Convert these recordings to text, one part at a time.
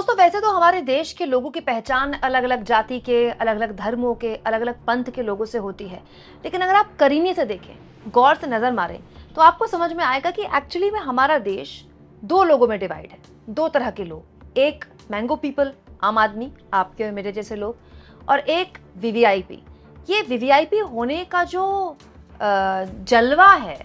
दोस्तों वैसे तो हमारे देश के लोगों की पहचान अलग अलग जाति के, अलग अलग धर्मों के, अलग अलग पंथ के लोगों से होती है। लेकिन अगर आप करीने से देखें, गौर से नजर मारें, तो आपको समझ में आएगा कि एक्चुअली में हमारा देश दो लोगों में डिवाइड है। दो तरह के लोग, एक मैंगो पीपल, आम आदमी, आपके और मेरे जैसे लोग, और एक वीवीआईपी। ये वीवीआईपी होने का जो जलवा है,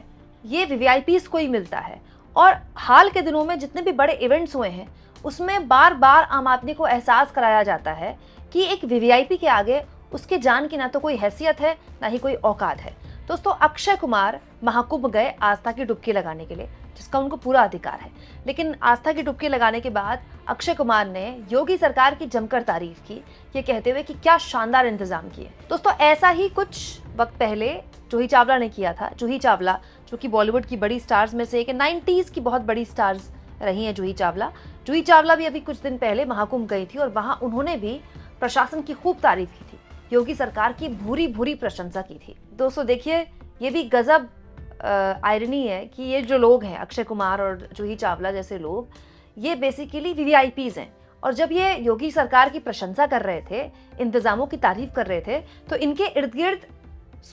ये वीवीआईपीज को ही मिलता है। और हाल के दिनों में जितने भी बड़े इवेंट्स हुए हैं, उसमें बार बार आम आदमी को एहसास कराया जाता है कि एक वीवीआईपी के आगे उसके जान की ना तो कोई हैसियत है, ना ही कोई औकात है। दोस्तों, अक्षय कुमार महाकुंभ गए आस्था की डुबकी लगाने के लिए, जिसका उनको पूरा अधिकार है। लेकिन आस्था की डुबकी लगाने के बाद अक्षय कुमार ने योगी सरकार की जमकर तारीफ की, ये कहते हुए कि क्या शानदार इंतजाम किए। दोस्तों, ऐसा ही कुछ वक्त पहले जूही चावला ने किया था। जूही चावला, जो कि बॉलीवुड की बड़ी स्टार्स में से एक, 90s की बहुत बड़ी स्टार्स रही हैं जूही चावला। जूही चावला भी अभी कुछ दिन पहले महाकुंभ गई थी और वहां उन्होंने भी प्रशासन की खूब तारीफ की थी, योगी सरकार की भूरी भूरी प्रशंसा की थी। दोस्तों देखिए, ये भी गजब आयरनी है कि ये जो लोग हैं, अक्षय कुमार और जूही चावला जैसे लोग, ये बेसिकली वीवीआईपीज हैं। और जब ये योगी सरकार की प्रशंसा कर रहे थे, इंतजामों की तारीफ कर रहे थे, तो इनके इर्द गिर्द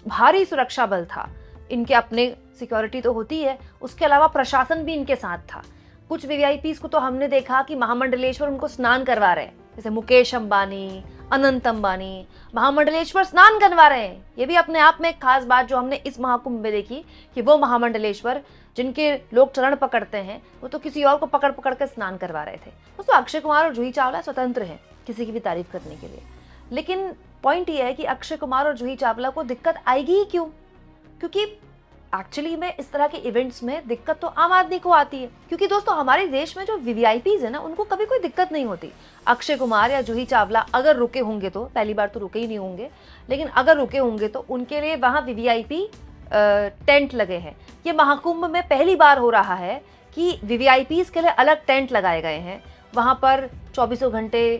भारी सुरक्षा बल था। इनके अपने सिक्योरिटी तो होती है, उसके अलावा प्रशासन भी इनके साथ था। कुछ वीवीआईपीज को तो हमने देखा कि महामंडलेश्वर उनको स्नान करवा रहे हैं, जैसे मुकेश अंबानी, अनंत अंबानी महामंडलेश्वर स्नान करवा रहे हैं। ये भी अपने आप में एक खास बात जो हमने इस महाकुंभ में देखी, कि वो महामंडलेश्वर जिनके लोग चरण पकड़ते हैं, वो तो किसी और को पकड़ पकड़ कर स्नान करवा रहे थे। दोस्तों, अक्षय कुमार और जूही चावला स्वतंत्र हैं किसी की भी तारीफ करने के लिए। लेकिन पॉइंट ये है कि अक्षय कुमार और जूही चावला को दिक्कत आएगी ही क्यों? क्योंकि एक्चुअली में इस तरह के इवेंट्स में दिक्कत तो आम आदमी को आती है। क्योंकि दोस्तों, हमारे देश में जो वीवीआईपीज है ना, उनको कभी कोई दिक्कत नहीं होती। अक्षय कुमार या जूही चावला अगर रुके होंगे, तो पहली बार तो रुके ही नहीं होंगे, लेकिन अगर रुके होंगे तो उनके लिए वहाँ वीवीआईपी टेंट लगे हैं। ये महाकुंभ में पहली बार हो रहा है कि वीवीआईपीज के लिए अलग टेंट लगाए गए हैं। वहाँ पर 24 घंटे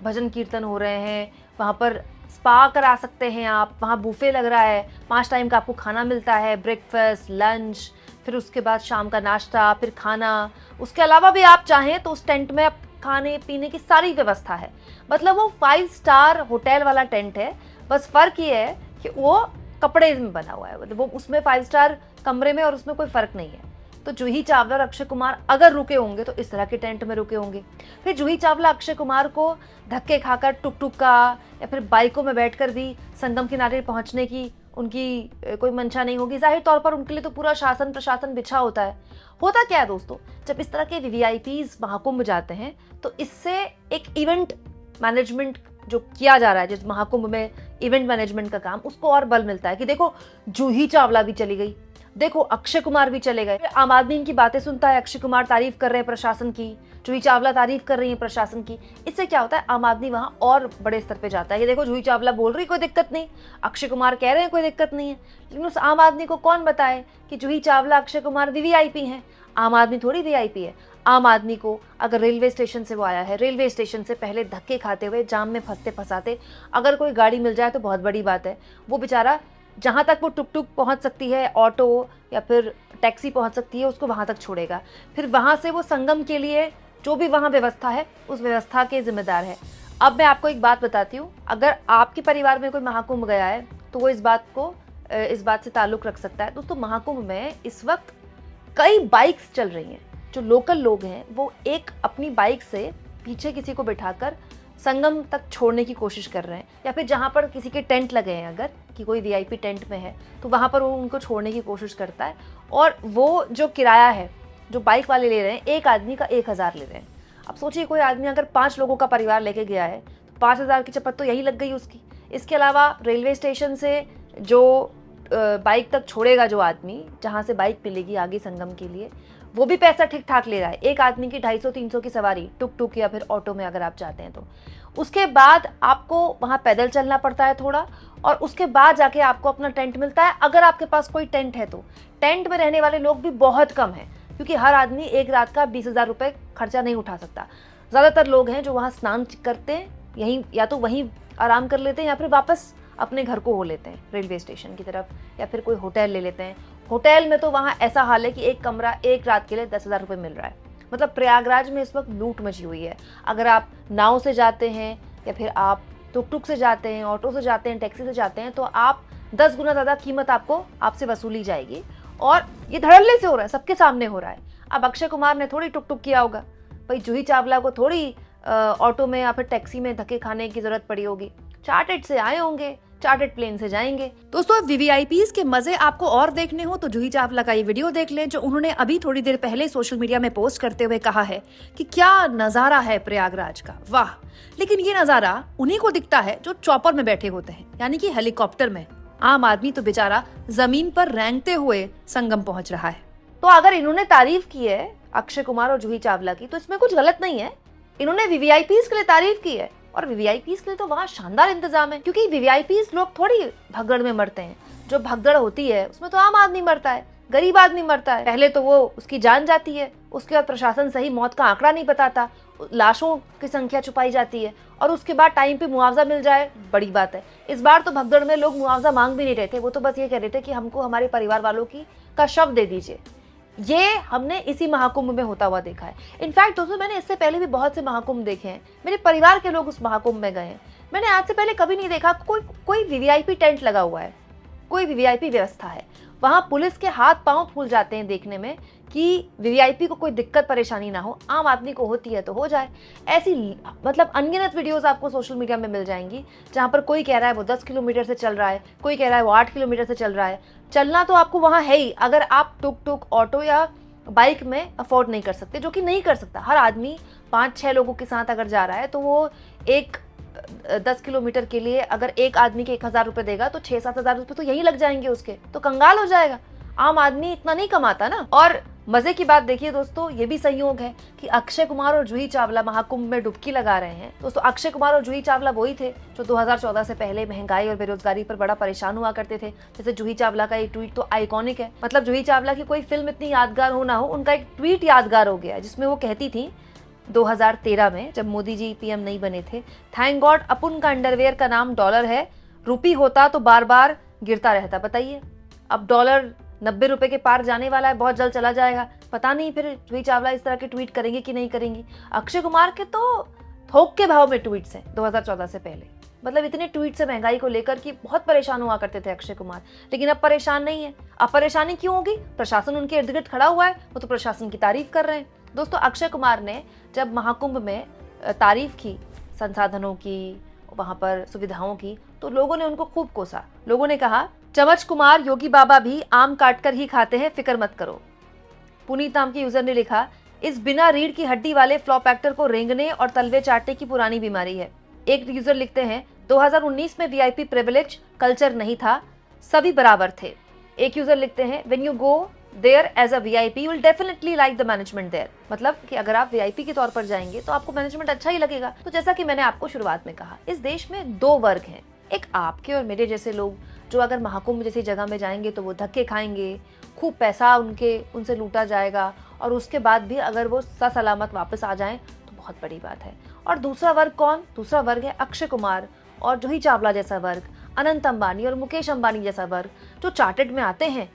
भजन कीर्तन हो रहे हैं, वहाँ पर स्पा करा सकते हैं आप, वहाँ बूफे लग रहा है, 5 टाइम का आपको खाना मिलता है, ब्रेकफास्ट, लंच, फिर उसके बाद शाम का नाश्ता, फिर खाना। उसके अलावा भी आप चाहें तो उस टेंट में खाने पीने की सारी व्यवस्था है। मतलब वो 5 स्टार होटल वाला टेंट है। बस फर्क ये है कि वो कपड़े में बना हुआ है, मतलब वो उसमें 5 स्टार कमरे में, और उसमें कोई फर्क नहीं है। तो जूही चावला और अक्षय कुमार अगर रुके होंगे तो इस तरह के टेंट में रुके होंगे। फिर जूही चावला अक्षय कुमार को धक्के खाकर टुक टुक का या फिर बाइकों में बैठकर भी संगम किनारे पहुंचने की उनकी कोई मंशा नहीं होगी। जाहिर तौर पर उनके लिए तो पूरा शासन प्रशासन बिछा होता है। होता क्या है दोस्तों, जब इस तरह के वीवीआईपीज महाकुंभ जाते हैं, तो इससे एक इवेंट मैनेजमेंट जो किया जा रहा है, जिस महाकुंभ में इवेंट मैनेजमेंट का काम, उसको और बल मिलता है कि देखो जूही चावला भी चली गई, देखो अक्षय कुमार भी चले गए। आम आदमी इनकी बातें सुनता है, अक्षय कुमार तारीफ कर रहे हैं प्रशासन की, जूही चावला तारीफ कर रही है प्रशासन की। इससे क्या होता है, आम आदमी वहां और बड़े स्तर पे जाता है कि देखो जूही चावला बोल रही कोई दिक्कत नहीं, अक्षय कुमार कह रहे हैं कोई दिक्कत नहीं है। लेकिन उस आम आदमी को कौन बताए कि जूही चावला, अक्षय कुमार वीवीआईपी हैं? आम आदमी थोड़ी वीआईपी है। आम आदमी को अगर रेलवे स्टेशन से वो आया है, रेलवे स्टेशन से पहले धक्के खाते हुए, जाम में फंसते फंसाते अगर कोई गाड़ी मिल जाए तो बहुत बड़ी बात है। वो बेचारा जहाँ तक वो टुक टुक पहुँच सकती है, ऑटो या फिर टैक्सी पहुँच सकती है, उसको वहाँ तक छोड़ेगा। फिर वहाँ से वो संगम के लिए जो भी वहाँ व्यवस्था है, उस व्यवस्था के जिम्मेदार है। अब मैं आपको एक बात बताती हूँ, अगर आपके परिवार में कोई महाकुंभ गया है तो वो इस बात से ताल्लुक़ रख सकता है। दोस्तों, महाकुंभ में इस वक्त कई बाइक्स चल रही हैं। जो लोकल लोग हैं वो एक अपनी बाइक से पीछे किसी को बिठाकर संगम तक छोड़ने की कोशिश कर रहे हैं, या फिर जहाँ पर किसी के टेंट लगे हैं, अगर कि कोई वीआईपी टेंट में है तो वहाँ पर वो उनको छोड़ने की कोशिश करता है। और वो जो किराया है जो बाइक वाले ले रहे हैं, एक आदमी का 1000 ले रहे हैं। अब सोचिए, कोई आदमी अगर 5 लोगों का परिवार लेके गया है तो 5000 की चपत तो यही लग गई उसकी। इसके अलावा रेलवे स्टेशन से जो बाइक तक छोड़ेगा जो आदमी, जहाँ से बाइक मिलेगी आगे संगम के लिए, वो भी पैसा ठीक ठाक ले रहा है। एक आदमी की 250-300 की सवारी टुक टुक या फिर ऑटो में अगर आप जाते हैं तो। उसके बाद आपको वहाँ पैदल चलना पड़ता है थोड़ा, और उसके बाद जाके आपको अपना टेंट मिलता है, अगर आपके पास कोई टेंट है तो। टेंट में रहने वाले लोग भी बहुत कम हैं, क्योंकि हर आदमी एक रात का 20,000 रुपये खर्चा नहीं उठा सकता। ज़्यादातर लोग हैं जो वहाँ स्नान करते हैं, यहीं या तो वहीं आराम कर लेते हैं, या फिर वापस अपने घर को हो लेते हैं रेलवे स्टेशन की तरफ, या फिर कोई होटल ले लेते हैं। होटल में तो वहाँ ऐसा हाल है कि एक कमरा एक रात के लिए 10,000 रुपये मिल रहा है। मतलब प्रयागराज में इस वक्त लूट मची हुई है। अगर आप नाव से जाते हैं या फिर आप टुक टुक से जाते हैं, ऑटो से जाते हैं, टैक्सी से जाते हैं, तो आप 10 गुना ज़्यादा कीमत आपसे वसूली जाएगी। और ये धड़ल्ले से हो रहा है, सबके सामने हो रहा है। अब अक्षय कुमार ने थोड़ी टुक टुक किया होगा, भाई जूही चावला को थोड़ी ऑटो में या फिर टैक्सी में धक्के खाने की जरूरत पड़ी होगी। चार्टर्ड से आए होंगे, चार्टर्ड प्लेन से जाएंगे। दोस्तों, वीवीआईपीज के मजे आपको और देखने हो तो जूही चावला का ये वीडियो देख लें, जो उन्होंने अभी थोड़ी देर पहले सोशल मीडिया में पोस्ट करते हुए कहा है कि क्या नजारा है प्रयागराज का, वाह। लेकिन ये नजारा उन्हीं को दिखता है जो चॉपर में बैठे होते हैं, यानी कि हेलीकॉप्टर में। आम आदमी तो बेचारा जमीन पर रेंगते हुए संगम पहुंच रहा है। तो अगर इन्होंने तारीफ की है अक्षय कुमार और जूही चावला की, तो इसमें कुछ गलत नहीं है। इन्होंने वीवीआईपीज के लिए तारीफ की है, और वीवीआईपीज के लिए तो वहाँ शानदार इंतजाम है, क्योंकि वीवीआईपीज लोग थोड़ी भगदड़ में मरते हैं। जो भगदड़ होती है उसमें तो आम आदमी मरता है, गरीब आदमी मरता है। पहले तो वो उसकी जान जाती है, उसके बाद प्रशासन सही मौत का आंकड़ा नहीं बताता, लाशों की संख्या छुपाई जाती है, और उसके बाद टाइम पे मुआवजा मिल जाए, बड़ी बात है। इस बार तो भगदड़ में लोग मुआवजा मांग भी नहीं रहे थे, वो तो बस ये कह रहे थे कि हमको हमारे परिवार वालों का शव दे दीजिए। ये हमने इसी महाकुंभ में होता हुआ देखा है। इनफैक्ट दोस्तों, मैंने इससे पहले भी बहुत से महाकुंभ देखे हैं, मेरे परिवार के लोग उस महाकुंभ में गए हैं। मैंने आज से पहले कभी नहीं देखा कोई वीवीआईपी टेंट लगा हुआ है, कोई वीवीआईपी व्यवस्था है। वहां पुलिस के हाथ पांव फूल जाते हैं देखने में कि वीवीआईपी को कोई दिक्कत परेशानी ना हो, आम आदमी को होती है तो हो जाए। ऐसी मतलब अनगिनत वीडियोस आपको सोशल मीडिया में मिल जाएंगी, जहां पर कोई कह रहा है वो 10 किलोमीटर से चल रहा है, कोई कह रहा है वो 8 किलोमीटर से चल रहा है। चलना तो आपको वहां है ही, अगर आप टुक टुक, ऑटो या बाइक में अफोर्ड नहीं कर सकते, जो कि नहीं कर सकता। हर आदमी 5-6 लोगों के साथ अगर जा रहा है, तो वो 10 किलोमीटर के लिए अगर एक आदमी के 1,000 रुपए देगा, तो 6-7 हजार रुपए तो यही लग जाएंगे उसके, तो कंगाल हो जाएगा। आम आदमी इतना नहीं कमाता ना। और मजे की बात देखिए दोस्तों, ये भी संयोग है कि अक्षय कुमार और जूही चावला महाकुंभ में डुबकी लगा रहे हैं। दोस्तों, अक्षय कुमार और जूही चावला वही थे जो 2014 से पहले महंगाई और बेरोजगारी पर बड़ा परेशान हुआ करते थे। जैसे जूही चावला का एक ट्वीट तो आइकॉनिक है, मतलब जूही चावला की कोई फिल्म इतनी यादगार हो ना हो, उनका एक ट्वीट यादगार हो गया, जिसमें वो कहती थी 2013 में, जब मोदी जी पीएम नहीं बने थे, थैंक गॉड अपुन का अंडरवेयर का नाम डॉलर है, रुपी होता तो बार बार गिरता रहता। बताइए, अब डॉलर 90 रुपए के पार जाने वाला है, बहुत जल्द चला जाएगा। पता नहीं फिर जूही चावला इस तरह के ट्वीट करेंगे कि नहीं करेंगी। अक्षय कुमार के तो थोक के भाव में ट्वीट्स हैं 2014 से पहले, मतलब इतने ट्वीट से महंगाई को लेकर कि बहुत परेशान हुआ करते थे अक्षय कुमार। लेकिन अब परेशान नहीं है। अब परेशानी क्यों होगी? प्रशासन उनके इर्द गिर्द खड़ा हुआ है, वो तो प्रशासन की तारीफ कर रहे हैं। दोस्तों, अक्षय कुमार ने जब महाकुंभ में तारीफ की संसाधनों की, वहां पर सुविधाओं की, तो लोगों ने उनको खूब कोसा। लोगों ने कहा, चमच कुमार योगी बाबा भी आम काट कर ही खाते हैं, फिक्र मत करो। पुनीत नाम के यूजर ने लिखा, इस बिना रीढ़ की हड्डी वाले फ्लॉप एक्टर को रेंगने और तलवे चाटने की पुरानी बीमारी है। एक यूजर लिखते हैं, 2019 में वीआईपी प्रिविलेज कल्चर नहीं था, सभी बराबर थे। एक यूजर लिखते हैं, when you go there as a VIP you will definitely like the management there. मतलब कि अगर आप वीआईपी के तौर पर जाएंगे तो आपको मैनेजमेंट अच्छा ही लगेगा। तो जैसा कि मैंने आपको शुरुआत में कहा, इस देश में 2 वर्ग हैं, एक आपके और मेरे जैसे लोग, जो अगर महाकुंभ जैसी जगह में जाएंगे तो वो धक्के खाएंगे, खूब पैसा उनसे लूटा जाएगा, और उसके बाद भी अगर वो ससलामत वापस आ जाएं तो बहुत बड़ी बात है। और दूसरा वर्ग कौन? दूसरा वर्ग है अक्षय कुमार और जूही चावला जैसा वर्ग, अनंत अंबानी और मुकेश अंबानी जैसा वर्ग, जो चार्टर्ड में आते हैं,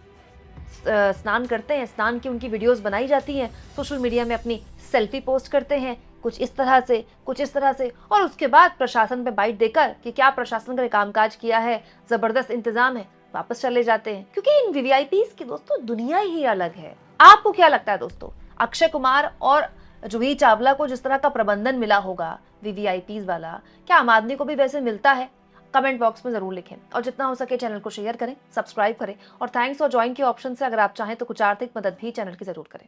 स्नान करते हैं, स्नान की उनकी वीडियोस बनाई जाती हैं, सोशल मीडिया में अपनी सेल्फी पोस्ट करते हैं, कुछ इस तरह से, कुछ इस तरह से, और उसके बाद प्रशासन पे बाइट देकर कि क्या प्रशासन का कामकाज किया है, जबरदस्त इंतजाम है, वापस चले जाते हैं। क्योंकि इन वीवीआईपीज की दोस्तों दुनिया ही अलग है। आपको क्या लगता है दोस्तों, अक्षय कुमार और जूही चावला को जिस तरह का प्रबंधन मिला होगा वीवीआईपीज वाला, क्या आम आदमी को भी वैसे मिलता है? कमेंट बॉक्स में जरूर लिखें, और जितना हो सके चैनल को शेयर करें, सब्सक्राइब करें, और थैंक्स और ज्वाइन के ऑप्शन से अगर आप चाहें तो कुछ आर्थिक मदद भी चैनल की जरूर करें।